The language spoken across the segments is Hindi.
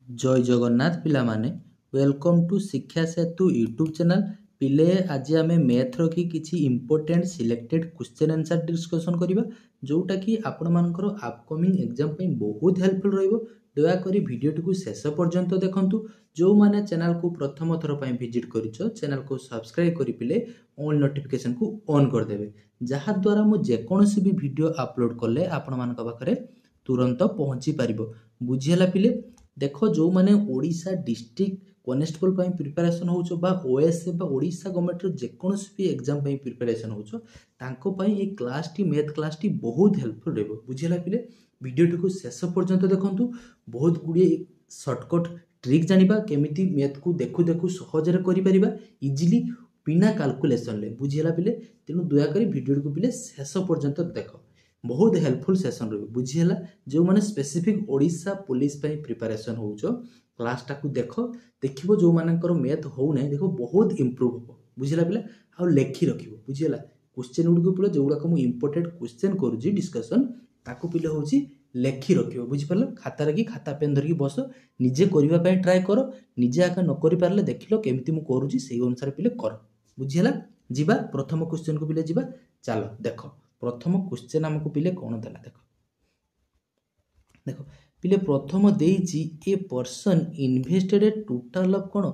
जय जगन्नाथ पिला माने वेलकम टू शिक्षा सेतु यूट्यूब चैनल पिले आज आम मैथ रखी किसी important selected question answer discussion करबा जोटा कि आपण मानकर अपकमिंग एग्जाम पे बहुत हेल्पफुल रहइबो। दयाकोरी वीडियो टी शेष पर्यंत देखंतु। जो माने चैनल को प्रथम थर पई विजिट करिछो चैनल को सब्सक्राइब करि पिले ऑल नोटिफिकेशन को ऑन कर देबे जहा द्वारा मु जे कोनोसी भी वीडियो अपलोड करले आपण मानक पाखरे तुरंत पहुंची परिबो। बुझियला पिले देख जो मैंने ओडिशा डिस्ट्रिक्ट कनेस्टेबल प्रिपरेशन हो बा ओएसए बा ओडिशा गवर्नमेंट जेकोसी भी एग्जाम प्रिपरेशन हो class T math class T बहुत हेल्पफुल रहिबो। बुझिला पिले वीडियो टी शेष पर्यंत देखंतु। बहुत गुड़िए शॉर्टकट ट्रिक जानिबा केमिति मैथ को देखु देखु सहजरे करि परिबा इजिली बिना कैलकुलेशन ले। बुझिला पिले तेनु दया करी वीडियो को पिले शेष पर्यंत देख बहुत हेल्पफुल सेशन रही। बुझीला जो मैंने स्पेसिफिक ओडिशा पुलिस प्रिपरेशन हो क्लास टाक देख देखो जो मानकर मैथ हो ना देखो बहुत इम्प्रूव हम। बुझला पिला आ लेखि रख बुझीला क्वेश्चन गुड़िक पिले जो गुड़ाक मुझे इंपोर्टेंट क्वेश्चन करुँची डिस्कसन ताकू पिले हूँ लेखि रख बुझिपार खाता कि खाता पेन धरिकी बस निजे करने ट्राए कर निजे आगे न कर पारे देख लो केमी मुझे करुँची से अनुसार पिले कर। बुझीला जीवा प्रथम क्वेश्चन को पिले जीवा चलो देख प्रथम क्वेश्चन आमको पिले कौन देला देख देख पिले प्रथम देइची a person invested a total of कौन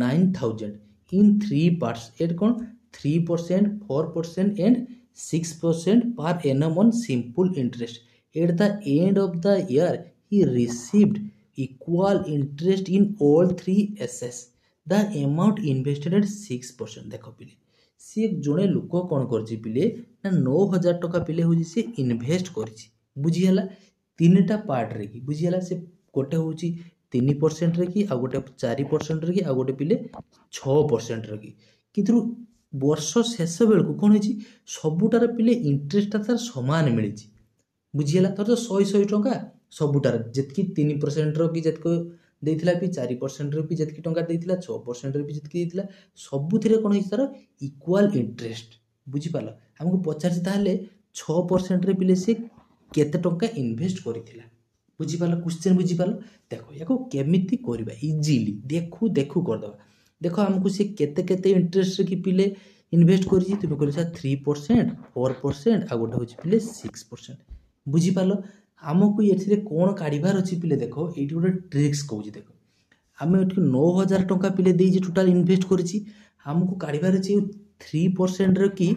9000 इन 3 पार्ट्स एट कौन 3% 4% and 6% per annum on simple interest at the end of the year he received equal interest in all 3 as is the amount invested at 6%। देख पिले सी जड़े लोक कौन कर पिले ना 9000 टका पिले हूँ सी इनभेस्ट कर बुझीला 3टा पार्ट रे कि बुझीला से गोटे हूँ 3% रे कि आ गोटे 4% रे कि आ गोटे पिले 6% रे कि वर्ष शेष बेलू कौन हो सबुटार पिले इंटरेस्ट तार सामान मिली। बुझीला तर तो 100 टका सबुटार जितकी 3% रो कि जितको देइथिला भी 4% रे भी जितकी टंका देइथिला 6% रे भी जितकी देइथिला सबुथिरे कोन तार इक्वल इंटरेस्ट। बुझी पालो हमको पचार ताहले 6% रे पिले से केते टंका इन्वेस्ट करिथिला। बुझी पालो क्वेश्चन बुझी पालो देखो याको केमिति करबा इजीली देखु देखु कर दबा। देखो हमको से केते केते इंटरेस्ट रे कि पिले इन्वेस्ट करिछि तुम कहले 3% 4% आ गोटे होछि पिले 6%। बुझी पालो आमको ये कौन काढ़ार अच्छी पिले देख ये गोटे ट्रिक्स कौच देख आम ये 9000 टंका पिले देजे टोटाल इन्वेस्ट करिछि हमको काढ़ार अच्छे 3% कि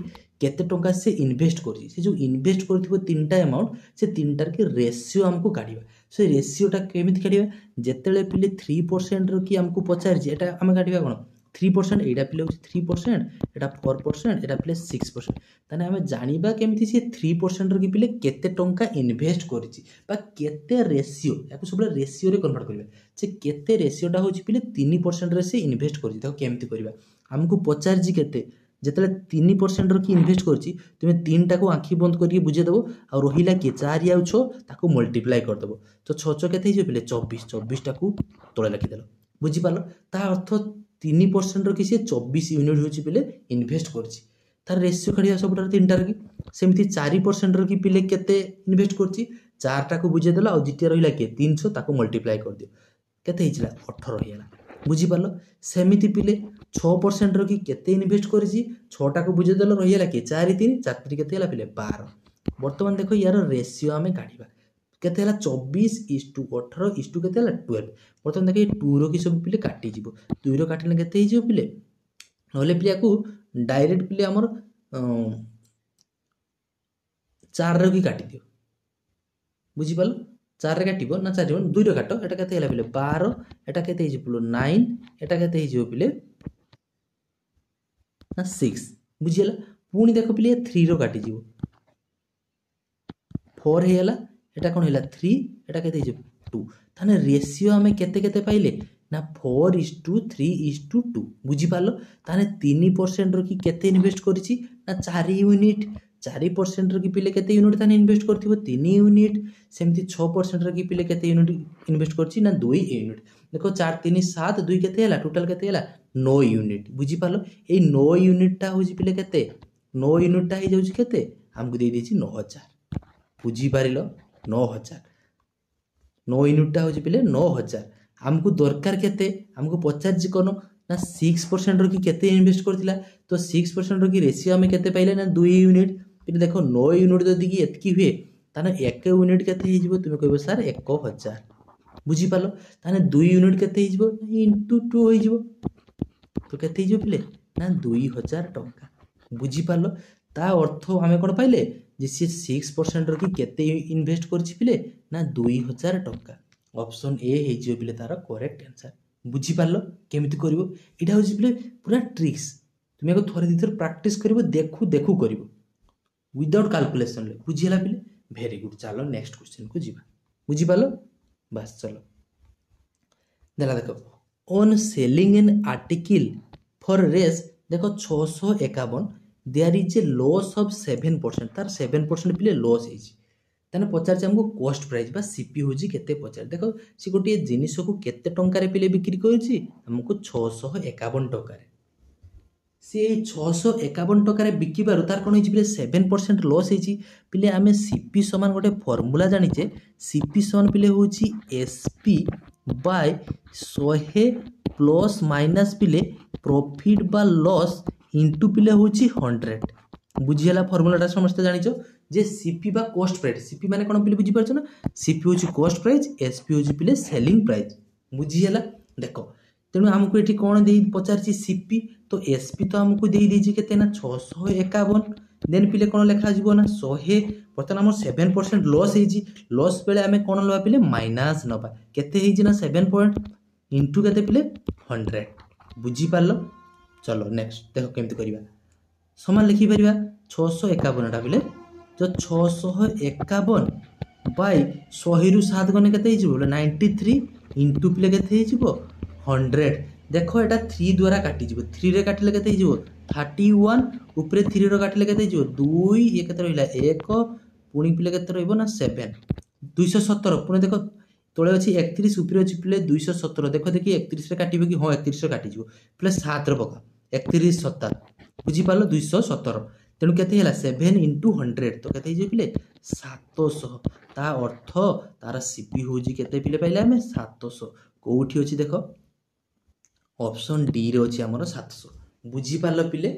केते टंका से इन्वेस्ट करिछि से जो इन्वेस्ट करथिबो 3टा अमाउंट से 3टार के रेशियो हमको काढ़िबा से रेशियोटा केमिति काढ़िबा जेतेले पिले 3% कि हमको पचारिछि एटा हम काढ़िबा कोन 3% एटा पिले होछि 3% एटा 4% एटा पिले 6% ताने हमें जानिबा केमिति से 3% रो कि पिले केते टंका इन्वेस्ट करिछि बा केते रेशियो याको सबले रेशियो रे कन्वर्ट करबा से केते रेशियोटा होछि पिले 3% रे से इन्वेस्ट करिछि ताको केमिति करबा हमको पचारिछि केते जेतेले 3% रो कि इन्वेस्ट करिछि तुमे 3टा को आंखी बंद करके बुझे देबो आ रहिला के 4 या 6 ताको मल्टीप्लाई कर देबो तो 6 केते हिजो पिले 24 टा को तळे लिखि देलो। बुझी पालो ता अर्थ 3% रो कि से 24 यूनिट होछि पिले इन्वेस्ट करछि तार रेशियो खडिया सबटार 3टार कि सेमिति 4% रो कि पिले केते इन्वेस्ट करछि 4टा को बुझे देलो आ जितिया रहिला के 300 ताको मल्टीप्लाई कर दियो केते हिजला 18 हिला। बुझी पालो सेमिति पिले 6% रो कि केते इन्वेस्ट करिछि 6टा को बुझे देलो रहिला के 4 3 4 3 केते हला पिले 12। वर्तमान देखो यार रेशियो हमें काढिबा केते हला 24:18 केते हला 12। वर्तमान देखो 2 रो कि सब पिले काटी जिवो 2 रो काटिले केते हिजो पिले नले पिले को डायरेक्ट पिले हमर 4 रो कि काटी दियो। बुझी पालो 4 रे काटिबो ना 4 2 रो काटो एटा केते हला पिले 12 एटा केते हिजो पिले 9 एटा केते हिजो पिले ना 6। बुझिला पुणी देखो पिले 3 रो काटी जिवो 4 हेला एटा कोन हेला 3 एटा केते हिजो 2 थाने रेशियो हमें केते केते पाइले ना 4:3:2। बुझी पालो ताने 3% रो कि केते इन्वेस्ट करिछि ना 4 यूनिट 4% रो कि पिले केते यूनिट ताने इन्वेस्ट करथिबो 3 यूनिट सेमति 6% रो कि पिले केते यूनिट इन्वेस्ट करछि ना 2 यूनिट। देखो 4 3 7 2 केते हला टोटल केते हला 9 यूनिट। बुझी पालो ए 9 यूनिटटा होछि पिले केते 9 यूनिटटा हे जाउछि केते हमको दे देछि 9000। बुझी पारिलो 9000 9 यूनिटटा होछि पिले 9000 आमको दरकार केते आमको पचार कौन ना 6% रो कि केते इन्वेस्ट करथिला तो 6% रो कि रेशियो आमे केते पाइले ना 2 यूनिट फिर देखो 9 यूनिट जदि कि एतकी हुए ताने 1 यूनिट केते हे जिवो तुमे कहबो सर 1000 बुझी पालो ताने 2 यूनिट केते हे जिवो इनटू 2 हो जिवो तो केते हे जिवो पिले ना 2000 टंका बुझी पालो ता अर्थ आमे कोन पाइले जे सी 6% रो कि केते इन्वेस्ट करछि पिले ना 2000 टंका ऑप्शन ए हे जिवो पिले तार करेक्ट आंसर बुझी पालो केमिति करिवो इटा हो पिले पूरा ट्रिक्स तुमे को थोरे दिथर प्रैक्टिस करिवो देखु देखु करिवो विदाउट कैलकुलेशन ले बुझिला पिले वेरी गुड चलो नेक्स्ट क्वेश्चन को जीवा बुझी पालो बस चलो देला देखो on selling an article for Rs देखो 651 there is a loss of 7% तार 7% पिले लॉस है ताने पचार हमको कॉस्ट प्राइस बा सीपी होजी केते पचार देखो सी गोटे जिनिस को केते टंका रे पिले बिक्री करछि हमको 651 टंका रे से 651 टंका रे बिकी बारु तार कोन हिची पिले 7% लॉस हिची पिले आमे सीपी समान गोटे फार्मूला जानि छे सीपी समान पिले होची एसपी बाय 100 प्लस माइनस पिले प्रॉफिट बा लॉस इनटू पिले होची 100 बुझियला फार्मूलाटा समस्त जानिछो जे सीपी बा कॉस्ट प्राइस सीपी माने कोन पिले बुझी परछो ना सीपी होची कॉस्ट प्राइस एसपी होची पिले सेलिंग प्राइस बुझियला देखो तेणु आमको ये कौन दे पचार सीपी तो एसपी तो आमको दे दीजिए केते ना 651 देन पिले कौन लिखा जीवो ना 100 बर्तमान आम 7% लॉस है लॉस बेले आम कौन लवा पिले माइनस नवा केते है ना 7 पॉइंट इंटू केते पिले 100 बुझी पारलो चलो नेक्स्ट देखो केमती करिवा समान लिखि परिबा 651 टा पिले जो 651 बाय 100 रु 7 गने केते हिजिबो 93 इंटू पिले केते हिजिबो 100 देखो एटा 3 द्वारा काटी जिवो 3 रे काटिले केते हिजिबो 31 ऊपरे 3 रो काटिले केते हिजिबो 2 ये केते रहिला 1 पुणी पिले केते रहइबो ना 7 217 पुणी देखो तळे अछि 31 ऊपरे अछि पिले 217 देखो देखि 31 रे काटिबो कि हां 31 रे काटी जिवो पिले 7 रे पका 31 7 बुझी पालो 217 तेणु केते होला 7 इंटू 100 तो केते हिजिबो पिले 700 ता अर्थ तार सीपी होजी केते पिले पाइले हमें 700 कोठी अछि देखो ऑप्शन डी रे अछि हमर 700 बुझी पारलो पिले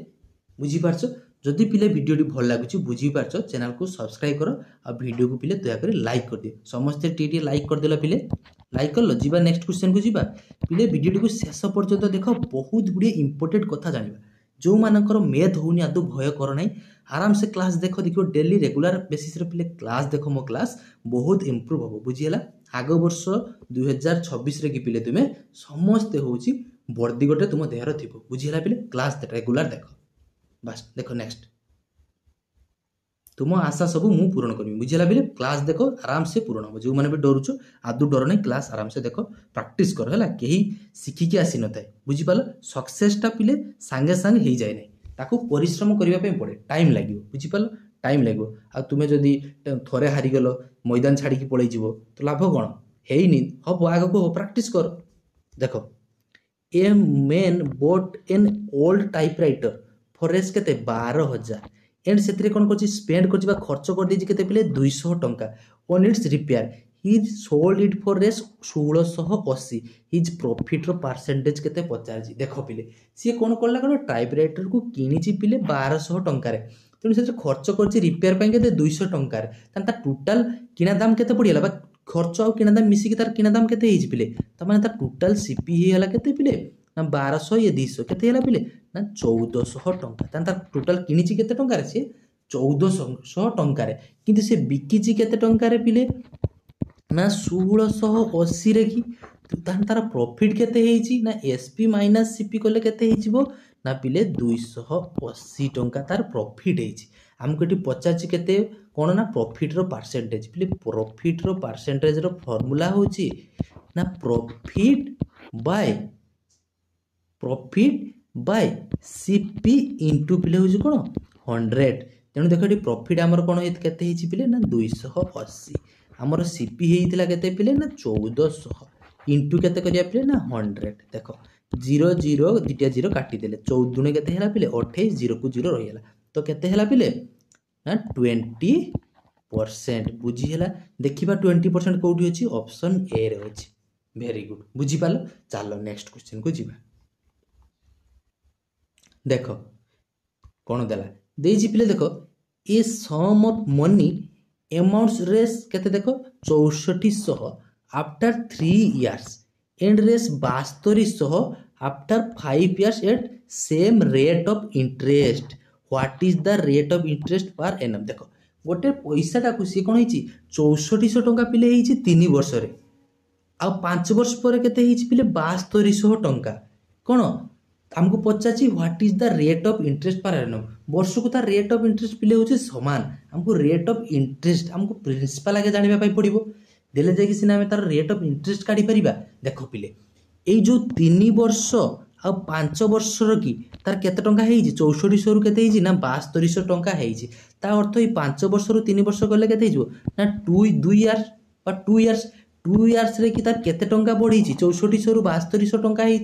बुझी पारछो जदि पिले वीडियो भल लागुची बुझी पारछो चैनल को सब्सक्राइब करो आ वीडियो को पिले दया कर लाइक कर दियो समस्त टी लाइक कर देला पिले लाइक कर लो जीवा नेक्स्ट क्वेश्चन को जीवा पिले वीडियो को शेष पर्यंत देखो बहुत गुडी इंपोर्टेंट कथा जानिबा जो मानकर मैथ होनी आदु भय कर नहीं आराम से क्लास देखो देखो डेली रेगुलर बेसिस रे पिले क्लास देखो मो क्लास बहुत इंप्रूव हो बुझियला आगो वर्ष 2026 रे कि पिले तुमे समस्त होची बर्दी गोटे तुम देहर थिबो बुझियला पिले क्लास रेगुलर देखो बस देखो नेक्स्ट तुम आशा सब मु पूर्ण करबी बुझियला पिले क्लास देखो आराम से पूर्ण हो जो माने भी डरुचो आदु डर नहीं क्लास आराम से देखो प्रैक्टिस करो हला केही सिखि के आसी नथाय बुझि पालो सक्सेस टा पिले संगे संग हे जाय नै ताकू परिश्रम करिवा पे पड़े टाइम लागियो बुझि पालो टाइम लागियो आ तुमे जदी थोरे हारि गेलो मैदान छाड़ी की पळै जिवो तो लाभ कोन हेइनी हबो आगो को प्रैक्टिस कर देखो a man bought an old typewriter for Rs केते 12000 एंड सेतरे कोन करछि स्पेंड करछि बा खर्च कर दिछि केते पिले 200 टंका on its repair he sold it for Rs 1680 his profit रो परसेंटेज केते पचारछि देखो पिले सी कोन करला कोन टाइपराइटर को किनिछि पिले 1200 टंका रे तेनु सेतरे खर्च करछि रिपेयर पय केते 200 टंका रे तान ता टोटल किना दाम केते पडिला बा खर्च और किना दाम मिसी के तार किना दाम केते हिज पिले त माने ता टोटल सीपी ही हला केते पिले ना 1200 ये 200 केते हला पिले ना 1400 टंका तान ता टोटल किनिछि केते टंका रे से 1400 टंका रे किंतु से बिकिछि केते टंका रे पिले ना 1680 रे की तान तार प्रॉफिट केते हेछि ना एसपी माइनस सीपी कोले केते हेजिबो ना पिले 280 टंका तार प्रॉफिट हेछि हमको एटी पचाछि केते कोन ना प्रॉफिट रो परसेंटेज पिले प्रॉफिट रो परसेंटेज रो फार्मूला होछि ना प्रॉफिट बाय सीपी इनटू पिले होछि कोन 100 तेनु देखो एटी प्रॉफिट हमर कोन हेत केते हेछि पिले ना 280 हमर सीपी हेइतिला केते पिले ना 1400 इनटू केते करिया पिले ना 100 देखो 0 0 दिटा 0 काटी देले 14 दुने केते हेला पिले 28 0 को 0 रहिला तो केते हेला पिले ना 20% बुझी हेला देखिबा 20% कोठी अछि ऑप्शन ए रे अछि भेरी गुड बुझीपाल। चलो नेक्स्ट क्वेश्चन को जीवा। देख कौन देला देजी पिले देख a sum of money amounts Rs केते देख 6400 after 3 years and Rs 7200 after 5 years at same rate of interest what is the rate of interest per annum. देख गोटे पैसाटा को सी कौन 6400 टंका पिले 3 वर्ष रे आ 5 वर्ष पर केते पिले 7200 टंका कौन आमको पचार what is the rate of interest per annum. वर्ष को तार रेट ऑफ इंटरेस्ट पिले हूँ सामान आमको रेट ऑफ इंटरेस्ट आमको प्रिंसिपल आगे जानापी पड़ो देले जाकि सिना आम तार रेट ऑफ इंटरेस्ट काढ़ी परिबा। देख पिले ये जो 3 वर्ष आ 5 वर्षर की तार केते टंका है 6400 रु केते ना 7200 टंका है ता अर्थ ये 5 वर्ष रु 3 वर्ष गले केते ना 2 इयर्स बा 2 इयर्स रे कि तार केते टंका बढ़ी 6400 रु 7200 टंका है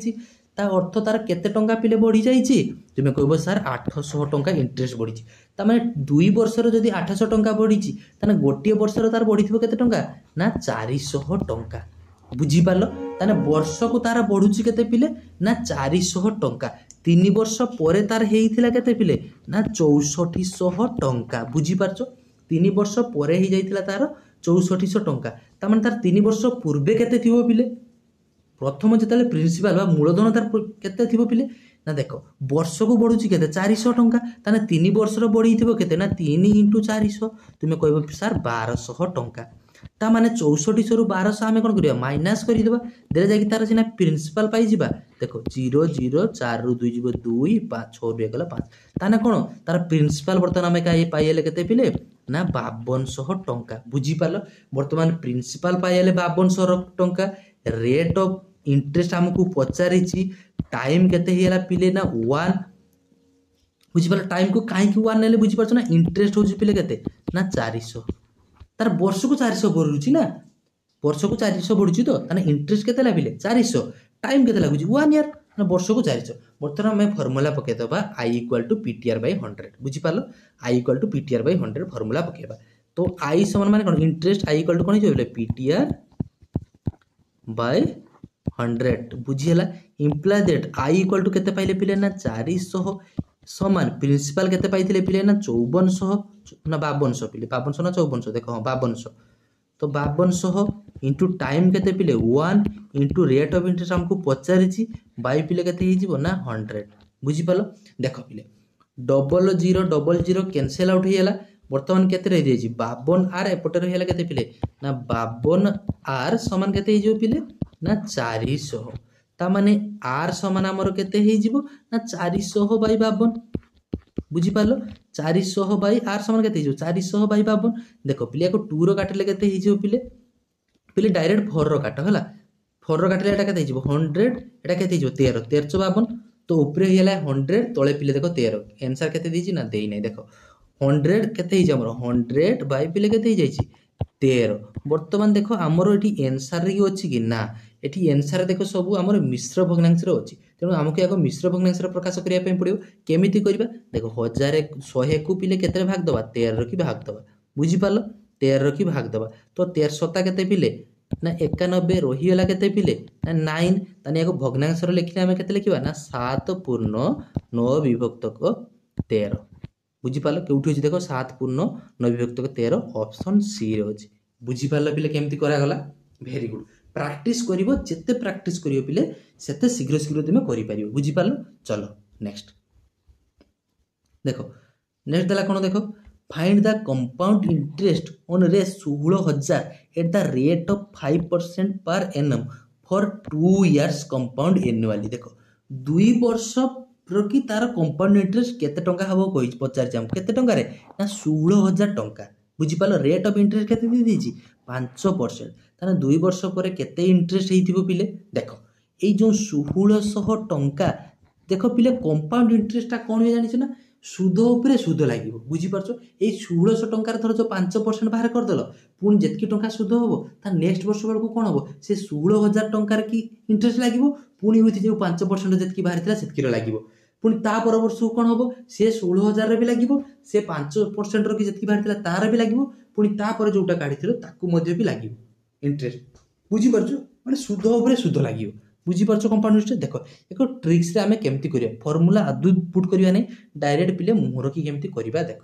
ता अर्थ तार केते टंका पिले बढ़ी जाइए तुम कह सर 800 टंका इंटरेस्ट बढ़ी तार 2 वर्ष जदि 800 टंका बढ़ी ताने गोटे वर्ष तार बढ़ी केते टंका ना 400 टंका बुझीपाल। ताने वर्ष को तार बढ़ुची केते पिले ना 400 टंका 3 वर्ष पर तार हेइथिला केते पिले ना 6400 टंका बुझीपारछ 3 वर्ष पर ही जाइथिला तार 6400 टंका ता माने तार 3 वर्ष पूर्वे केते थिबो पिले प्रथम जिते प्रिंसिपाल मूलधन तार केते थिबो पिले ना देख वर्ष को बढ़ुची केते 400 टंका ताने 3 वर्ष बढ़ी थिबो केते ना 3 × 400 तुम कहबो सर 1200 टंका ता माने 6400 रु 1200 आमे कोन करिया माइनस करि देबा देले जाकि तार सिना प्रिंसिपल पाई जिबा। देखो 0 0 4 रु 2 जीवो 2 5 6 रु गला 5 ताने कोन तार प्रिंसिपल बर्तमान आमे काई पाइले केते पिले ना 5200 टंका बुझीपाल। बर्तमान प्रिंसिपल पाइले 5200 टंका रेट ऑफ इंटरेस्ट हमको पचारि टाइम केते हिला पिले ना 1 बुझीपाल टाइम को काई कि 1 नेले बुझी परछ ना इंटरेस्ट होजी पिले केते ना 400 तार वर्ष को 400 बढ़ुची ना वर्ष को 400 बढ़ुची तो ताने इंटरेस्ट केते लागिले 400 टाइम केते लागुची 1 ईयर ना वर्ष को 400 बर्तमान हमें फार्मूला पके दबा i = PTR/100 बुझी पालो i = PTR/100 फार्मूला पकेबा तो i समान माने कोन इंटरेस्ट i = कोन होइले PTR/100 बुझी हला इंप्लाय दैट i = केते पाइले पिले ना 400 समान प्रिंसिपल केते पाइथिले पिले ना 5400 ना 5200 पिले 5200 ना 5400 देखो हां 5200 तो 5200 इंटू टाइम केते पिले 1 इंटू रेट ऑफ इंटरेस्ट हमको पचारिछि बाई पिले केते ही जीवो ना 100 बुझी पालो। देखो पिले 0000 कैंसिल आउट हेला वर्तमान केते रहि देछि 52r एपटे रहिला केते पिले ना 52r समान केते ही जीवो पिले ना 400 ता माने r समान हमर केते ही जीवो ना 400/52 बुझी पालो 400/r समान केते हिजो 400/52 देखो पिले को 2 रो काटले केते हिजो पिले पिले डायरेक्ट 4 रो काट हला 4 रो काटले एटा केते हिजो 100 एटा केते हिजो 1352 तो ऊपरे हिला 100 तळे पिले देखो 13 आंसर केते दिछि ना देई नै देखो 100 केते हिजो हमर 100 बाय पिले केते हि जाइछि 13 वर्तमान देखो हमर एठी आंसर रे अछि कि ना एठी आंसर देखो सब हमर मिश्र भग्नांश रे अछि तेणु हमको याको मिश्र भग्नांश रे प्रकाश करिया पे पड़ियो केमिति करबा देखो 1000 100 को पिले केते भाग दबा 13 रो की भाग दबा बुझी पालो 13 रो की भाग दबा तो 13 सता केते पिले ना 91 रहिला केते पिले ना 9 ताने याको भग्नांश रे लिखले हम केते लिखिबा ना 7/9 बुझी पालो केउठी अछि देखो 7/9 ऑप्शन सी रे अछि बुझी पालो पिले केमिति करा गला वेरी गुड प्रैक्टिस करिवो जेते प्रैक्टिस करियो पिले सेते शीघ्र शीघ्र तुमे करि परियो बुझी पालो। चलो नेक्स्ट देखो नेक्स्ट दला कोन देखो find the compound interest on Rs 16000 at the rate of 5% per annum for 2 years compound annually. देखो 2 वर्ष प्रति तार कंपाउंड इंटरेस्ट केते टंका हबो कहि पचार जाम केते टंका रे ना 16000 टंका बुझी पालो रेट ऑफ इंटरेस्ट केते दी दीची 5% ताने 2 वर्ष पर केते इंटरेस्ट हेइथिबो पिले देखो ए जो 1600 टंका देखो पिले कंपाउंड इंटरेस्ट ता कोन हे जानि छ ना सुध ऊपर सुध लागिवो बुझी परछो ए 1600 टंका रे धर जो 5% बाहर कर देलो पुन जेतकी टंका सुध होबो ता नेक्स्ट वर्ष बेलको कोन होबो से 16000 टंका रे की इंटरेस्ट लागिवो पुनी होति जे 5% जेतकी बाहर थिला सेतकी रे लागिवो पुनी ता पर वर्ष कोन होबो से 16000 रे भी लागिवो से 5% रो की जेतकी बाहर थिला तार भी लागिवो पुनी ता पर जोटा काढी थिलो ताकू मध्ये भी लागिवो इंटरेस्ट बुझी परछो माने सुध उपरे सुध लागियो बुझिपारछ कंपाउंड इंटरेस्ट देख एक ट्रिक्स रे आमे केमती करिया फार्मूला आदु पुट करिया नै डायरेक्ट पिले मुहर की केमती करिबा देख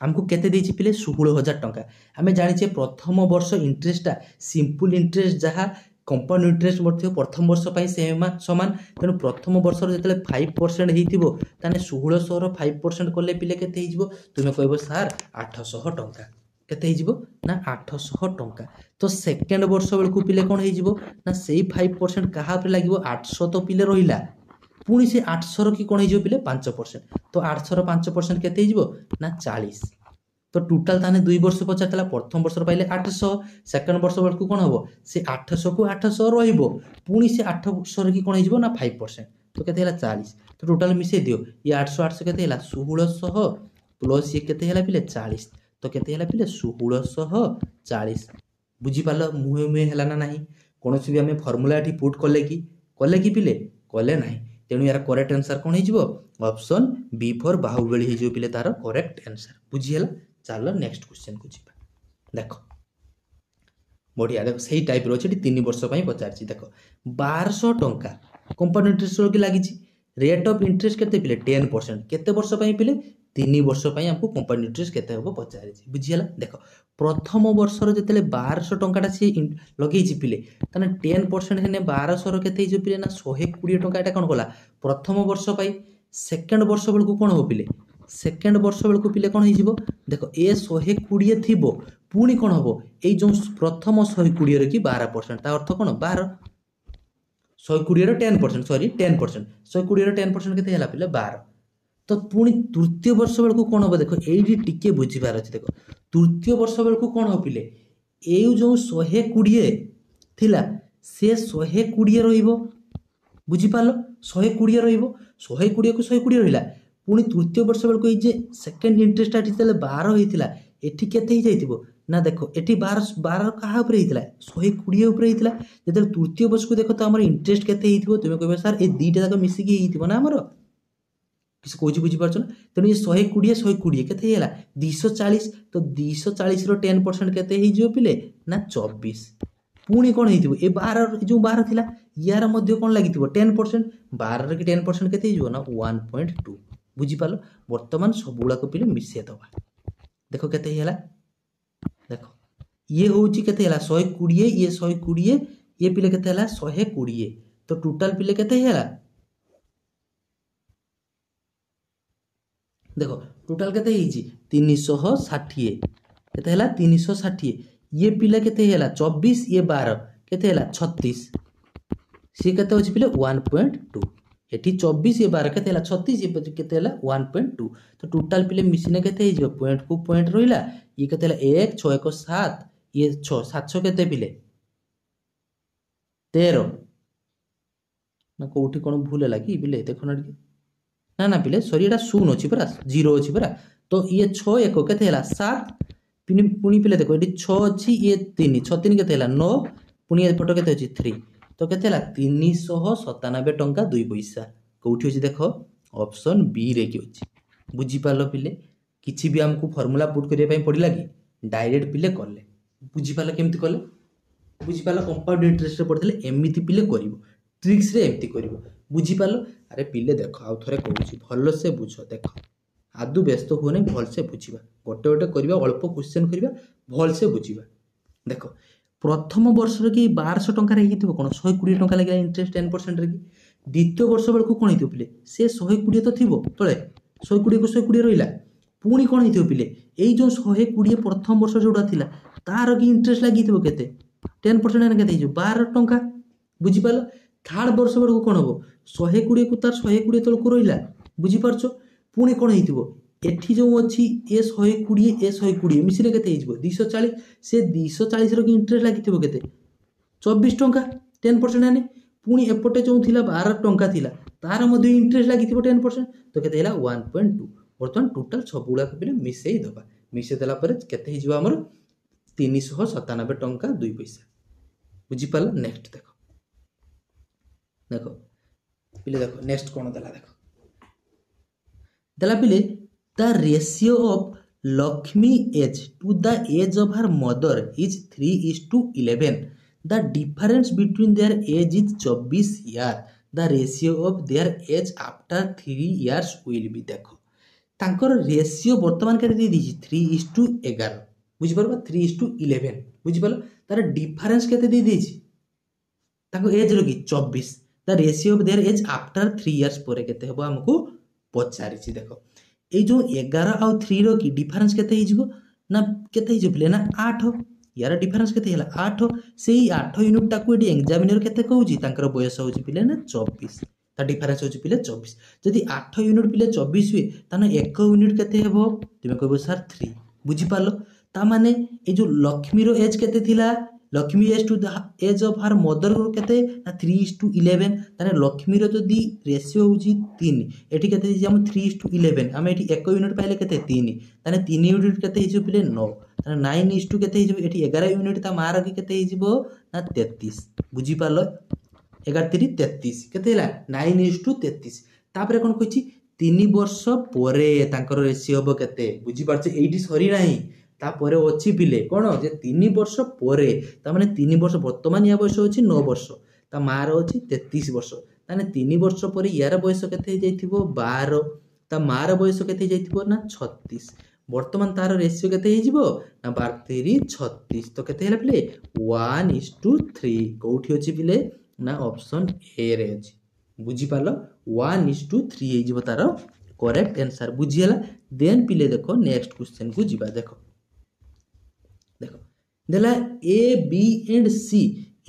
हमको केते देछि पिले 16000 टंका आमे जानिछे प्रथम वर्ष इंटरेस्टटा सिंपल इंटरेस्ट जहा कंपाउंड इंटरेस्ट मध्य प्रथम वर्ष पाई समान तेणु प्रथम वर्ष जो 5% होइथिबो ताने 1600 रो 5% कले पिले केते हिजबो तुमे कहबो सर 800 टंका केते हिजबो ना 800 टंका तो सेकंड वर्ष बेलकु पिले कोन हिजबो ना सेही 5% कहा पे लागिबो 800 तो पिले रहिला पुणी से 800 रो की कोन हिजबो पिले 5% तो 800 रो 5% केते हिजबो ना 40 तो टोटाल ताने 2 वर्ष पचारतला प्रथम वर्ष पाइले 800 सेकंड वर्ष बेलकु कोन हबो से 800 को 800 रहिबो पुणी से 800 की कोन हिजबो ना 5% तो केते हला 40 तो टोटाल मिसे दियो ये 800 800 केते हला 1600 प्लस ये केते हला पिले 40 तो केते हला पिले 1640 बुझी पालो मुहे मुहे हला ना नाही कोनोसी भी हमें फार्मूला एठी पुट कले की पिले कले नाही तेणु यार करेक्ट आंसर कोन हिजबो ऑप्शन बी फॉर बाहुबली हिजबो पिले तार करेक्ट आंसर बुझी हला चलो नेक्स्ट क्वेश्चन को जीवा देख बढ़िया देख सही टाइप रो 3 वर्ष पचार देख 1200 टंका कंपाउंड इंटरेस्ट की लगी रेट ऑफ इंटरेस्ट केते पिले 10% केते वर्ष पिले 3 वर्ष हमको कंपाउंड इंटरेस्ट केते हबो पचार बुझीला देख प्रथम वर्ष जिते 1200 टंका सी लगे पिले ताने 10% हेने 1200 केते पिले ना 120 टंका एटा कोन कला प्रथम वर्ष सेकंड वर्ष बेलकु कोन हो पिले सेकेंड वर्ष बेलू पिले कौन हो देख ए 120 थी पुणी कौन हम ये जो प्रथम 120 कि 12% ता अर्थ कौन 12 120 10% सॉरी 10% 120 10% केते हला पिले 12 तो पुणी तृतीय वर्ष बेलू कौन हम देख ये टिके बुझीबार अच्छे देख तृतीय वर्ष बेलू कौन हो पिले ये जो 120 थिला से 120 रहिबो बुझीपाल 120 रहिबो 120 को 120 रहिला पुणी तृतीय वर्ष बेलू ये सेकेंड इंटरेस्ट जिते 12 होता एटी केते जाइथिबो ना देखो एटी 12 कहा ऊपर होता 120 ऊपर होता जो तृतीय वर्ष को देखो तो आम इंटरेस्ट केते होइथिबो तुमे कहबे सर ए दुईटा जाक मिसिकी होइथिबो ना हमर किसी कौच बुझीपार ना तेणु ये 120 केते होला 240 तो 240 रो 10% केते हो पिले ना 24 पुणी कौन हो ये 12 जो 12 थिला यार मध्य कौन लगी 10% 12 कि 10% केते हो ना 1.2 बुझीपाल बर्तमान सबुला को पिले मिसे दबा देखो केते होला देखो ये होची केते होला 120 ये 120 ये पिले केते होला 120 तो टोटल पिले केते होला देखो टोटल केते हिची 360 केते होला 360 ये पिले केते होला 24 ये 12 केते होला 36 सी केते होची पिले 1.2 एठी 24 ये 12 केते 36 ये केते 1.2 तो टोटल पिले मिसिने केते हिजो पॉइंट को पॉइंट रहिला ये केते 1 6 1 7 ये 6 700 केते पिले 13 ना कोठी कोन भूल लागी पिले देखो ना ना पिले सॉरी एटा 0 अछि परा 0 अछि परा तो ये 6 1 केते 7 पुणी पिले देखो ये 6 अछि ये 3 6 3 केते 9 पुणी ए फोटो केते अछि 3 तो केते 397 टंका 2 पैसा कोठी अछि देखो ऑप्शन बी रे कि अछि बुझी पालो पिले किछि भी हमको फार्मूला पुट करिया पई पडिला कि डायरेक्ट पिले करले बुझी पालो केमति करले बुझी पालो कंपाउंड इंटरेस्ट रे पडले एमिति पिले करिवो ट्रिक्स रे एमिति करिवो बुझी पालो अरे पिले देखो आ थरे कहूची भलो से बुझो देखो आदु व्यस्त हो नै भल से बुझीबा गोटे गोटे करिबा अल्प क्वेश्चन करिबा भल से बुझीबा देखो प्रथम वर्ष रे कि 1200 टंका रे हिथिबो कोन 120 टंका लागला इंटरेस्ट 10% रे कि द्वितीय वर्ष बेलकु कोन हिथिबो पिले से 120 तो थिबो तळे 120 को 120 रहिला पुणी कोन हिथिबो पिले एई जो 120 प्रथम वर्ष जोडा थिला तार कि इंटरेस्ट लागिथिबो केते 10% ने केते हिजो 12 टंका बुझी पालो थर्ड वर्ष बेलकु कोन हबो 120 को तार 120 तळकु रहिला बुझी पारछो पुणी कोन हिथिबो एठी जो अछि ए 120 ए 120 मिसिले केते हिजबो 240 से 240 रो कि इंटरेस्ट लागिथिबो केते 24 टंका 10% ने पुणी एपटे जो थिला 12 टंका थिला तार मध्ये इंटरेस्ट लागिथिबो 10% तो केते हैला 1.2 बर्तमान टोटल सबुला के मिसेई दबा मिसे देला पर केते हिजबो हमर 397 टंका 2 पैसा बुझी पाल नेक्स्ट देखो देखो पिले देखो नेक्स्ट कोन देला देखो देला पिले the ratio of Lakshmi age to the age of her mother is 3:11 the difference between their age is 24 year the ratio of their age after 3 years will be. देखो तांकर रेशियो वर्तमान के दे दीजिए 3:11 बुझिपार 3:11 बुझिपार तार डिफरेंस केते दे दीजिए ताको एज रो कि 24 the ratio of their age after 3 years per केते हेबो हमको पचारिछि। देखो ए जो 11 आउ 3 रो कि डिफरेंस केते हिजबो ना केते हिजो पिले ना 8 यार डिफरेंस केते हला 8 सेही 8 यूनिट टाको एडी एग्जामिनर केते कहउछि तांकर बयस होउछि पिले ना 24 ता डिफरेंस होउछि पिले 24 जदि 8 यूनिट पिले 24 हुए ताने 1 यूनिट केते हेबो तुमे कहबो सर 3 बुझि पालो ता माने ए जो लक्ष्मी रो एज केते थिला Lakshmi age to the age of her mother रो केते ना 3:11 ताने लक्ष्मी रो जदि रेशियो होउछि 3 एठी केते जे हम 3:11 हम एठी 1 यूनिट पाइले केते 3 ताने 3 यूनिट केते हिजो पिले 9 ताने 9 केते हिजो एठी 11 यूनिट ता मार के केते हिजो ना 33 बुझि पालो 11 3 33 केते हला 9:33 तापरे कोन कहछि 3 वर्ष परे तांकर रेशियो हो केते बुझि पारछ एठी सरी नाही तापरे अछि पिले कोन जे 3 वर्ष परे ता माने 3 वर्ष वर्तमान या बयस अछि 9 वर्ष ता मार अछि 33 वर्ष ताने 3 वर्ष परे यार बयस केते जाइथिबो 12 ता मार बयस केते जाइथिबो ना 36 वर्तमान तार रेशियो केते हिजिबो ना 12 36 तो केते हला पिले 1:3 कोठी अछि पिले ना ऑप्शन ए रे अछि बुझि पालो 1:3 हिजिबो तार करेक्ट आंसर बुझि हला। देन पिले देखो नेक्स्ट क्वेश्चन को जिबा देखो देखो देला A B and C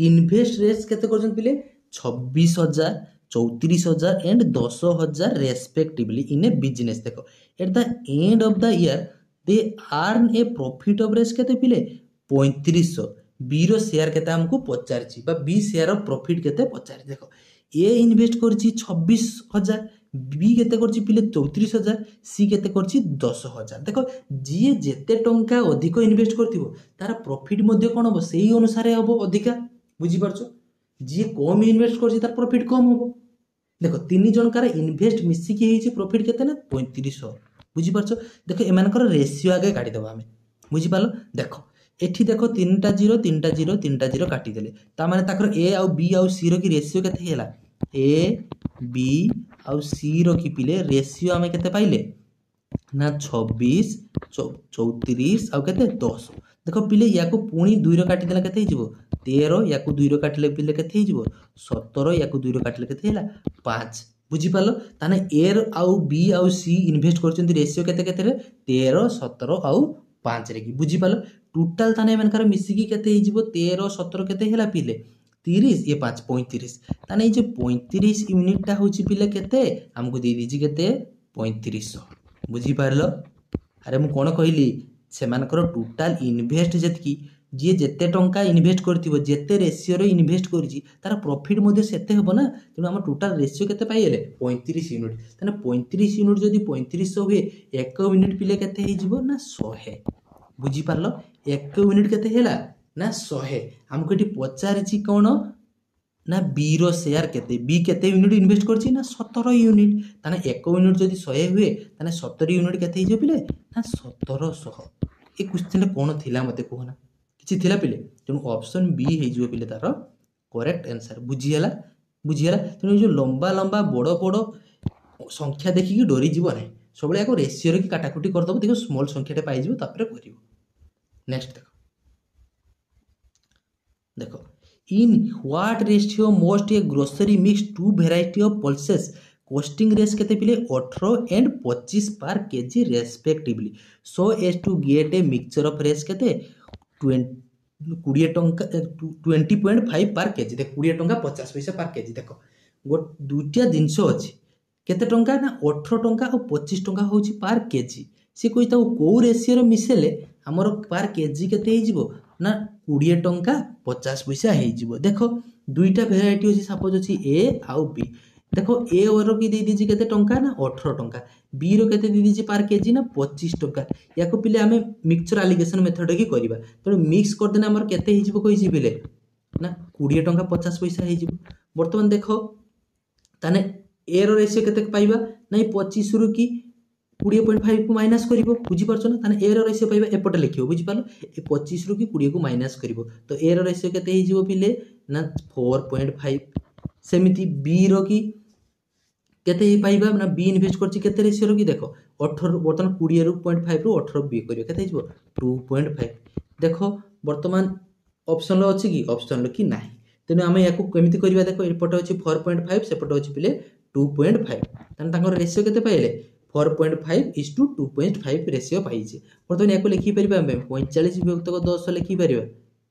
invest रेस केते करजन पिले 26,000 34,000 and 10,000 respectively in a business. देखो at the end of the year they earn a profit of race केते पिले 3500 बी रो शेयर केते हमको पचारछि बा बी शेयर ऑफ प्रॉफिट केते पचारछि। देखो ए इन्वेस्ट करछि 26,000 बी केते करछि पिले 34,000 सी केते करछि 10,000। देखो जी जेते टंका अधिक इन्वेस्ट करथिबो तार प्रॉफिट मध्ये कोन हो सेही अनुसार हबो अधिका बुझि परछो जी कम इन्वेस्ट करछि तार प्रॉफिट कम हबो। देखो तीन जनकार इन्वेस्ट मिसी की हेछि प्रॉफिट केते ना 3500 बुझि परछो। देखो एमानकर रेशियो आगे काटी दबा हमें बुझि पालो। देखो एठी देखो 3टा 0 3टा 0 3टा 0 काटी देले ता माने ताकर ए आउ बी आउ सी रो की रेशियो केते हेला ए बी आउ सी रो की पिले रेशियो हमें केते पाइले ना 26 34 आउ केते 10। देखो पिले याको पुणी 2 रो काटी देला केते हिजिबो 13 याको 2 रो काटले पिले केते हिजिबो 17 याको 2 रो काटले केते हेला 5 बुझि पालो। ताने ए आउ बी आउ सी इन्वेस्ट करचंती रेशियो केते केते रे 13 17 आउ 5 रे की बुझि पालो। टोटल ताने मनकर मिसी की केते हिजिबो 13 17 केते हेला पिले 30 ये 5 35 ताने ये जो 35 यूनिट टा होची पिले केते हमको दे दीजी केते 3500 बुझी पारलो। अरे मु कोन कहली से मानकर टोटल इन्वेस्ट जेतकी जे जेते टंका इन्वेस्ट करथिबो जेते रेशियो रे इन्वेस्ट करजी तार प्रॉफिट मध्ये सेते हबो ना तेनु हम टोटल रेशियो केते पाइले 35 यूनिट ताने 35 यूनिट जदी 3500 हुए 1 यूनिट पिले केते हिजिबो ना 100 बुझी पारलो 1 यूनिट केते हेला ना 100 हमको एटी पचारिछि कोन ना बी रो शेयर केते बी केते यूनिट इन्वेस्ट करछि ना 17 यूनिट ताने 1 यूनिट जदी 100 हुए ताने 70 यूनिट केते हिजो पिले ना 1700। ए क्वेश्चन कोन थिला मते कहना किछि थिला पिले तेनु ऑप्शन बी हेजियो पिले तार करेक्ट आंसर बुझी हला तेनु जो लंबा लंबा बड़ बड़ संख्या देखि कि डरी जीवो नै सबले एको रेशियो रे की काटाकुटी कर दबो देखो स्मॉल संख्याटे पाइ जीवो तापरे करिवो। नेक्स्ट देखो देखो in what ratio most a grocery mix two variety of pulses costing Rs केते पिले 18 and 25 per KG respectively so as to get a mixture of race केते 20 टंका 20.5 पर केजी देख 20 टंका 50 पैसा पर केजी। देखो गो दुटिया जिंस अछि केते टंका ना 18 टंका और 25 टंका होची पर केजी से कोइ ता को रेशियो रे मिसेले हमर पर केजी केते हिजिबो ना 20 टंका 50 पैसा हेजिबो। देखो दुईटा वेराइटी अछि सपोज अछि ए आउ बी देखो ए रो की दे दीजी केते टंका ना 18 टंका बी रो केते दे दीजी पर केजी ना 25 टंका याको पिले हमें मिक्सचर एलिगेशन मेथड की करबा तो मिक्स कर देना हमर केते हेजिबो कहिछि पिले ना 20 टंका 50 पैसा हेजिबो। वर्तमान देखो ताने ए रो रेशियो केते पाइबा नै 25 रु की 20.5 को माइनस करिवो बुझिपारछ ना ताने ए रो रेशियो पाइबा एपटे लिखिबो बुझिपारलो ए 25 रु कि 20 को माइनस करिवो तो ए रो रेशियो केते हे जिवो पिले ना 4.5 सेमिति बी रो कि केते ही पाइबा ना बी इन्वेस्ट करछि केते रेशियो रो कि देखो 18 बर्तमान 20 रु 0.5 रु 18 बी करियो केते जिवो 2.5 देखो वर्तमान ऑप्शन लो अछि कि ऑप्शन लो कि नाही तेनु आमे याकू केमिति करिबा देखो एपटे अछि 4.5 सेपटे अछि पिले 2.5 तान तांकर रेशियो केते पाइले 4.5:2.5 रेशियो पाइछे वर्तमान याकू लिखि परिबा आमे 45 विभक्त 10 लिखि परिबा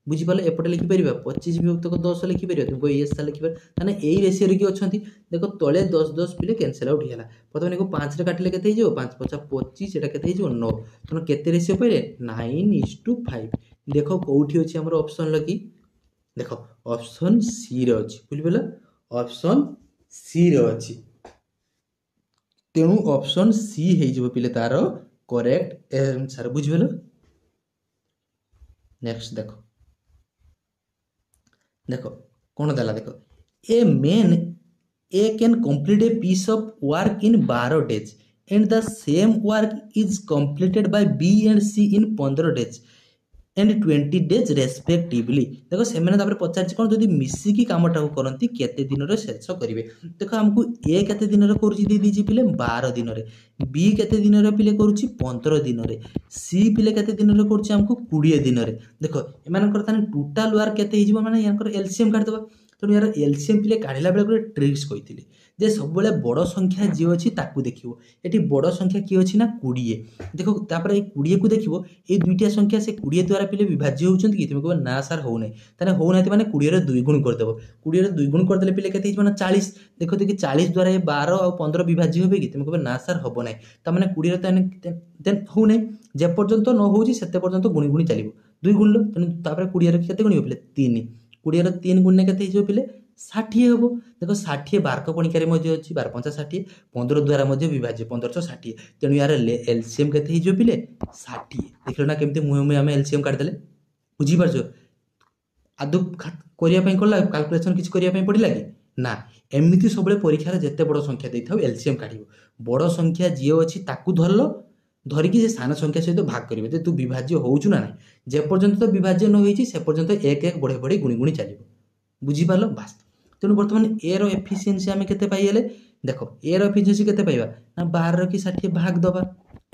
बुझी पाले एपटे लिखि परिबा 25 विभक्त 10 लिखि परिबा तुमको ये सा लिखि पर ताने एई रेशियो रे कि अछंती देखो तळे 10 10 पिले कैंसिल आउट हिला वर्तमान याकू 5 रे काटिले केते हिजो 5 5 25 एटा केते हिजो 9 तनो केते रेशियो पाइले 9:5 देखो कोठी अछि हमर ऑप्शन लकी देखो ऑप्शन सी रे अछि बुझिबला ऑप्शन सी रे अछि तेणु ऑप्शन सी हे जिवो पिले तारो करेक्ट आंसर बुझिबला नेक्स्ट देखो देखो कौन देला देखो a man A can complete a piece of work in 12 days and the same work is completed by B and C in 15 days and 20 days respectively देखो से मैंने तापर पचार कोन जदी मिसी की कामटा को करंती केते दिन रे शेष करिवे देखो हमकु ए केते दिन रे करूची दे दीजी पिले 12 दिन रे बी केते दिन रे पिले करूची 15 दिन रे सी पिले केते दिन रे करूची हमकु 20 दिन रे देखो एमानकर ताने टोटल वर्क केते हिजबो माने यानकर एलसीएम काट दबा तो यार एलसीएम पिले काढिला बेले गोटे ट्रिक्स कहिथिले जे सब बेले बड़ संख्या जे अछि ताकू देखिबो एठी बड़ संख्या की अछि ना 20 देखो तापर ए 20 को देखिबो ए दुईटा संख्या से 20 द्वारा पिले विभाज्य होउछंती कि तुमे कहबो ना सर हो नै ताने हो नाति माने 20 रे 2 गुण कर देबो 20 रे 2 गुण कर देले पिले केते हिजबो ना 40 देखो देखि 40 द्वारा ए 12 और 15 विभाज्य होबे कि तुमे कहबो ना सर होबो नै ता माने 20 रे ताने देन हो नै जे पर्यंत न होउची सेते पर्यंत गुणी गुणी चलिबो 2 गुणलो तने तापर 20 रे केते गुणी पिले 3 20 रे 3 गुण ने केते हिजबो पिले 60 हबो देखो 60 बारक पणिकारे मध्ये अछि 12 5 60 15 द्वारा मध्ये विभाज्य 1560 तेनु यार एलसीएम केते हिजो पिले 60 देखलो ना केमते मुहे मुहे हम एलसीएम काट देले बुझी परछो आदु करिया पई कोला कैलकुलेशन किछ करिया पई पडिला कि ना एमिति सबले परीक्षा रे जत्ते बड़ संख्या देथाउ एलसीएम काढिबो बड़ संख्या जियो अछि ताकू धरलो धरिकी जे सान संख्या सहित भाग करिवे ते तू विभाज्य होउछु ना नै जे पर्यंत तो विभाज्य न होईची से पर्यंत एक एक बढ़े बढ़े गुणी गुणी चलिबो बुझी पालो बस तेणु बर्तमान ए रो एफिशिएंसी आमे केते पाइले देखो ए रो एफिशिएंसी केते पाइबा ना 12 रो की 60 भाग दबा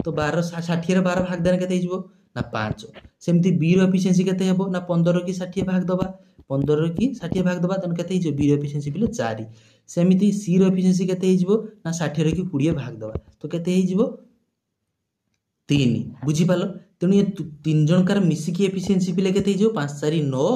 तो 12 60 रे 12 भाग देना केते हिजबो ना 5 सेमति बी रो एफिशिएंसी केते हेबो ना 15 रो की 60 भाग दबा 15 रो की 60 भाग दबा तन केते हिजबो बी रो एफिशिएंसी पिले 4 सेमति सी रो एफिशिएंसी केते हिजबो ना 60 रो की 20 भाग दबा तो केते हिजबो 3 बुझी पालो तेणु ये तीन जनकार मिसिकी एफिशिएंसी पिले केते हिजबो 5 4 9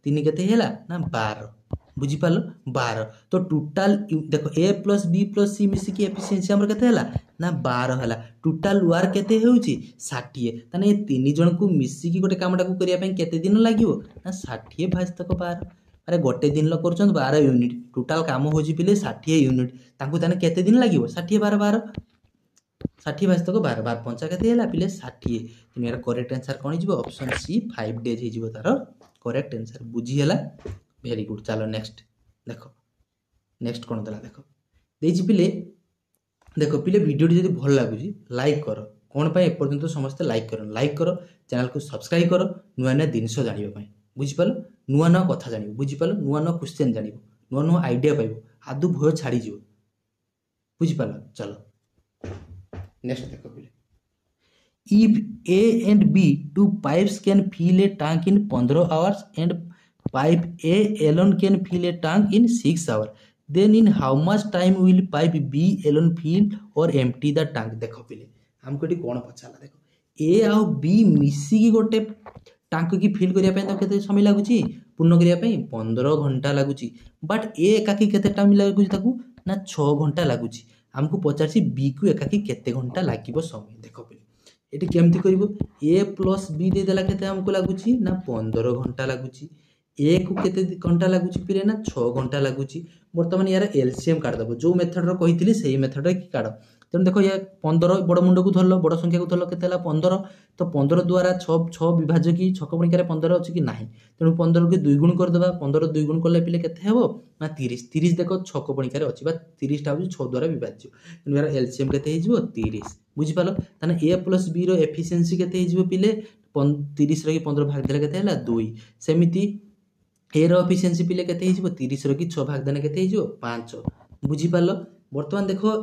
3 केते हेला ना 12 बुझी पालो 12 तो टोटल देखो ए प्लस बी प्लस सी मिसिकी एफिशिएंसी हमर केते हेला ना 12 हला टोटल वर्क केते हेउची 60 तने ए तीन जन को मिसिकी गोटे कामटा को करिया पई केते दिन लागिवो ना 60 भाजतक 12 अरे गोटे दिन ल करछन 12 यूनिट टोटल काम होजी पिले 60 यूनिट ताकू तने केते दिन लागिवो 60 12 12 60 भाजतक 12 12 5 केते हेला पिले 60 तुम यार करेक्ट आंसर कोन हिजबो ऑप्शन सी 5 डेज हिजबो तार करेक्ट आंसर बुझी हला वेरी गुड चलो नेक्स्ट देखो नेक्स्ट कौन देला देखो देछि पिले देखो पिले वीडियो जदी भल लागुची लाइक करो कोन पय एपर्यंत समस्त लाइक करो चैनल को सब्सक्राइब करो नुआ ना जिनिस जानिबो पय बुझि पालो नुआ ना कथा जानिबो बुझि पालो नुआ ना क्वेश्चन जानिबो नुआ नुआ आईडिया पाइबो आदु भय छाडी जिवो बुझि पालो चलो नेक्स्ट देखो पिले if A and B two pipes can fill a tank in 15 hours and pipe A alone can fill a tank in 6 hours then in how much time will pipe B alone fill or empty the tank देखो पिले हमको एटी कोन पछाला देखो A आ B मिसी की गोटे टांक की फिल करिया पय त केते समय लागुची पूर्ण करिया पय 15 घंटा लागुची बट A एकाकी केते टाइम लागुची ताकू ना 6 घंटा लागुची हमको पचारसी B को एकाकी केते घंटा लागिबो समय देखो पिले एटी केमती करिवो A प्लस B दे देला केते हमको लागुची ना 15 घंटा लागुची ए को केते घंटा लगुच पिले ना 6 घंटा लगुच। बर्तमान यार एलसीएम काढदब जो मेथड रो कहितली सेही मेथड रे काढ। तेणु देख ये 15 बड़ मुंड को धरल बड़ संख्या को धरल केते 15 तो 15 द्वारा 6 विभाजक छक पणिकार 15 अच्छी कि नहीं तेणु 15 को 2 गुण करदे 15 2 गुण कले पिले केते हेबो ना 30 30 देख छक पणिकार अच्छी 30 टा 6 द्वारा विभाज्य तेणु यार एलसीएम केते हेजिवो 30 बुझी पालो ताने ए प्लस बी रो एफिशिएंसी केते हेजिवो पिले 30 रो 15 भाग देले केते हला 2 सेमिति ए रो एफिशिएंसी पिले केते हेजिवो 30 रो 6 भाग देने केते हेजिवो 5 बुझी पालो। बर्तमान देखो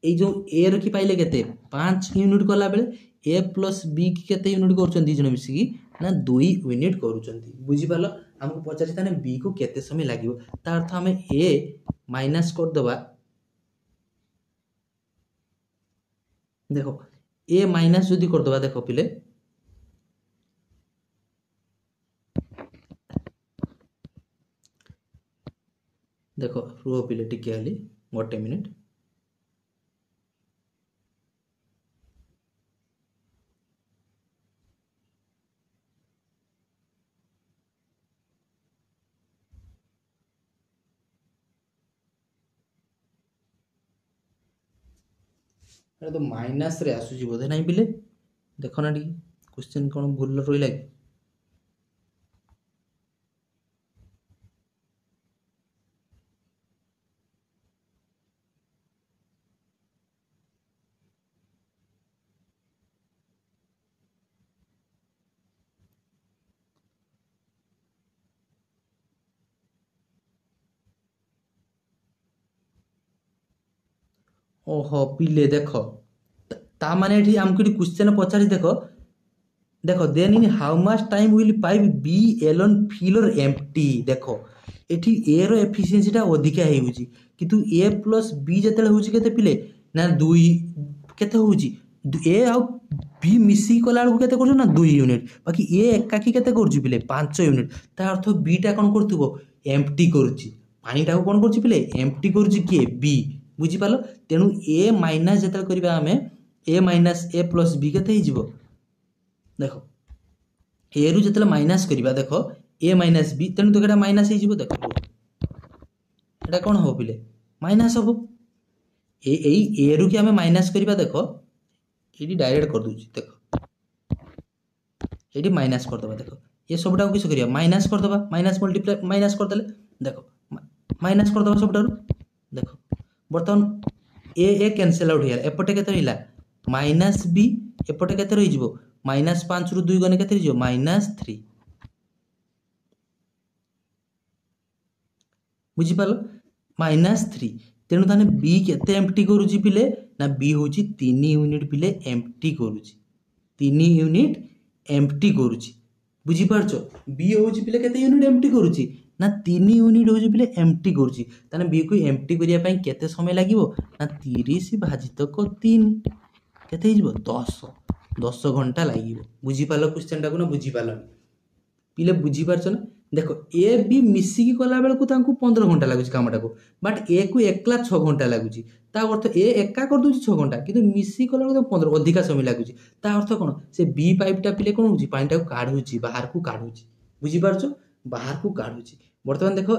ए जो ए रो की पाइले केते 5 यूनिट कला बेले ए प्लस बी की केते यूनिट करूछन दी जण मिसी ना 2 यूनिट करूछन बुझी पालो। हमको पचारि ताने बी को केते समय लागिवो ता अर्थ हमें ए माइनस कर दबा देखो ए माइनस जदी कर दबा देखो पिले देखो रुह पिले टिके आली गोटे मिनिट अरे तो माइनस रे आसुची बोधे नहीं पिले देखो ना टी क्वेश्चन कौन भूल रही लगे ओहो पिले देख ता माने एठी हमको क्वेश्चन पचारि देखो देखो then in how much time will pipe be alone fill or empty देखो एठी ए रो एफिशिएंसी टा अधिका हे होची किंतु ए प्लस बी जतले होची केते पिले ना 2 केते होची ए आ बी मिसी कला को केते करछु ना 2 यूनिट बाकी ए एकाकी केते करछु पिले 5 यूनिट ता अर्थ बी टा कोन करथुबो एम्प्टी करछि पानी टा कोन करछि पिले एम्प्टी करछि के बी बुझी पालो तेणु ए माइनस जतले करबा हमें ए माइनस ए प्लस बी केते ही जीवो देखो ए रु जतले माइनस करबा देखो ए माइनस बी तेणु तो एटा माइनस ही जीवो देखो एटा कोन हो पिले माइनस हो ए रु कि हमें माइनस करबा देखो एडी डायरेक्ट कर दूची देखो एडी माइनस कर दबा देखो ये सबटा को किस करिया माइनस कर दबा माइनस मल्टीप्लाई माइनस कर देले देखो माइनस कर दबा सबटा देखो बर्तमान ए कैंसिल आउट हियर एपटे केते रहिला माइनस बी एपटे केते रहि जिवो माइनस 5 रु 2 गने केते रहि जिवो माइनस 3 बुझी पालो माइनस 3 तेणु ताने बी केते एम्प्टी करूची पिले ना बी होची 3 यूनिट पिले एम्प्टी करूची 3 यूनिट एम्प्टी करूची बुझी पारछो बी होची पिले केते यूनिट एम्प्टी करूची ना 3 यूनिट होची पिले एम्प्टी करूची ताने बी को एम्प्टी करिया पई केते समय लागिवो ना 30 भाजित को 3 केते हिजबो 10 घंटा लागिवो बुझी पालो क्वेश्चन टा को ना बुझी पालो पिले बुझी पारछो ना देखो ए बी मिसी की कला बेल को तांको 15 घंटा लागुची कामटा को बट ए को एकला 6 घंटा लागुची ता अर्थ ए एका कर दोची 6 घंटा किंतु मिसी कला को 15 अधिका समय लागुची ता अर्थ कोन से बी पाइप टा पिले कोन होची पानी टा को काढुची बाहर को काढुची बुझी पारछो बाहर को काढुची वर्तमान देखो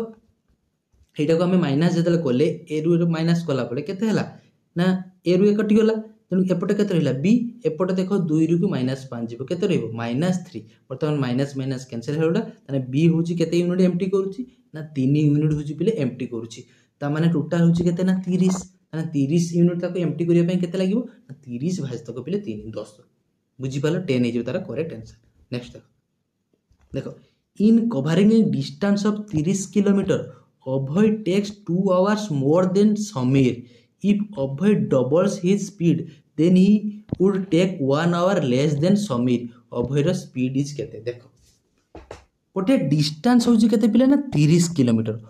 एटा को हमें माइनस जतले कोले ए रु माइनस कला पड़े केते हला ना ए रु कटि गला तेणु एपटे केते रहिला बी एपटे देखो 2 रु को माइनस 5 जीवो केते रहइबो माइनस 3 वर्तमान माइनस माइनस कैंसिल हेउडा तने बी होची केते यूनिट एम्प्टी करूची ना 3 यूनिट होची पिले एम्प्टी करूची ता माने टोटल होची केते ना 30 ना 30 यूनिट ताको एम्प्टी करिया पई केते लागिवो ना 30 भाजित को पिले 3 10 बुझी पालो 10 हे जो तारा करेक्ट आंसर नेक्स्ट देखो in covering a distance of 30 kilometer Abhay takes 2 hours more than Samir. If Abhay doubles his speed then he would take 1 hour less than Samir. Abhay ର speed is केते देखो गोटे डिस्टेंस होची केते पिले ना 30 kilometre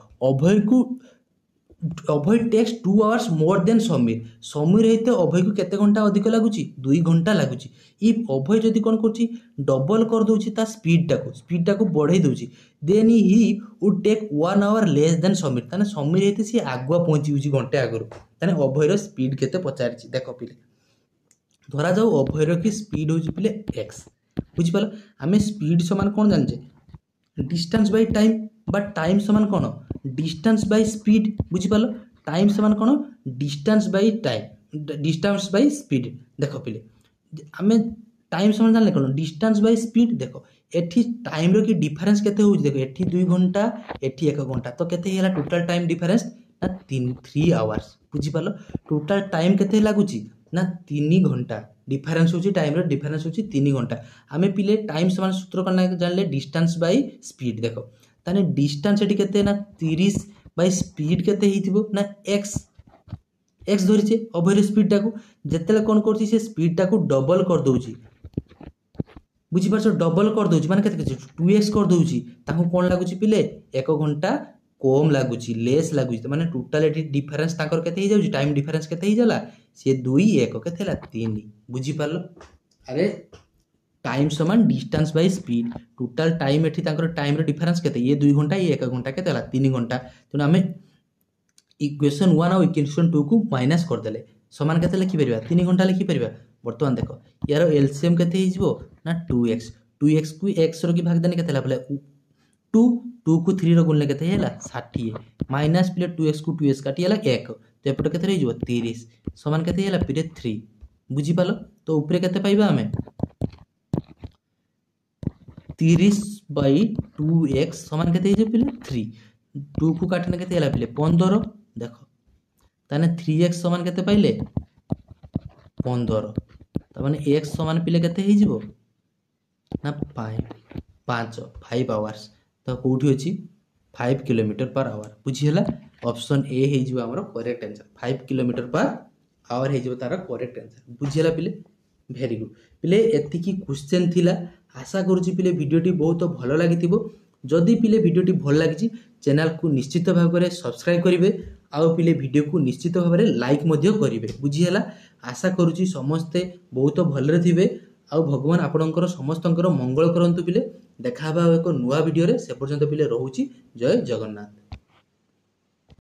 Abhay takes 2 hours more than Sameer हेते अभय को केते घंटा अधिक लागुची 2 घंटा लागुची इफ अभय जदी कोन करची डबल कर दोची ता स्पीड टा को बढ़ाई दोची then he would take 1 hour less than Sameer ताने समीर हेते सी आगुआ पहुंची होची घंटे आगरो ताने अभय रो स्पीड केते पचारची देखो पिले धरा जाऊ अभय रो की स्पीड होची पिले x बुझी पालो हमें स्पीड समान कोन जानजे डिस्टेंस बाय टाइम बा टाइम समान कौन डिस्टेंस बाय स्पीड बुझिपाल टाइम समान कौन distance by time distance by speed देख पिले आम टाइम समान जान कौन डिस्टेंस बाय स्पीड देख एठी टाइम रो कि डिफरेंस केते हो देख एठी 2 घंटा एठी 1 घंटा तो केते होला टोटल टाइम डिफरेंस ना 3 आवर्स बुझिपाल टोटल टाइम केते लागुची ना 3 घंटा डिफरेंस होची टाइम रो डिफरेंस होची 3 घंटा आमे पिले टाइम समान सूत्र कना जानले डिस्टेंस बाय स्पीड देखो ताने डिस्टेंस एठी केते ना 30 बाय स्पीड केते हिथिबो ना x एक्स धरिछे ओभर स्पीड टाकू जेतेले कोन करछि से स्पीड टाकू डबल कर दउछि बुझिपारछ डबल कर दउछि माने केते 2x कर दउछि ताकू कोन लागुछि पिले 1 घंटा कम लागुछि लेस लागुछि माने टोटल एठी डिफरेंस ताकर केते hi जाउछि टाइम डिफरेंस केते hi जाला से 2 1 केते ला 3 बुझि पारलो अरे टाइम समान distance by speed total time एठी ताकर टाइम रो डिफरेंस केते ये 2 घंटा ये 1 घंटा केते ला 3 घंटा तो हमें इक्वेशन 1 और इक्वेशन 2 को माइनस कर देले समान केते लिखि परिबा 3 घंटा लिखि परिबा वर्तमान देखो यार एलसीएम केते hi जिवो ना 2x को x रो की भाग देने केते ला बोले 2 को 3 रो गुणले केते हैला 60 माइनस प्ले 2x को 2x काटी हैला 1 तो एपटे केते रहि जिवो 30 समान केते हैला प्ले 3 बुझी पालो तो ऊपर केते पाइबा हमें 30 बाय 2x समान केते हिजे प्ले 3 2 को काटने केते हैला प्ले 15 देखो ताने 3x समान केते पाइले 15 त माने x समान पिले केते हि जिवो ना 5 आवर्स तो कोठी अछि 5 किलोमीटर पर आवर बुझी हला ऑप्शन ए हे जिवो हमर correct answer 5 kilometre per hour हे जिवो तार करेक्ट आंसर बुझी हला पिले वेरी गुड पिले एति की क्वेश्चन थिला आशा करूची पिले वीडियोटी बहुत भलो लागिथिबो जदि पिले वीडियोटी भल लागिची चैनल को निश्चित भाव में सब्सक्राइब करेंगे आउ पिले वीडियो को निश्चित भाव में लाइक करेंगे बुझी हला आशा करूची समस्ते बहुत भलरे थिबे आउ भगवान आपणकर समस्तंकर मंगल करंतु पिले देखा एक नुआ वीडियो रे से पर्यंत पिले रहूची जय जगन्नाथ।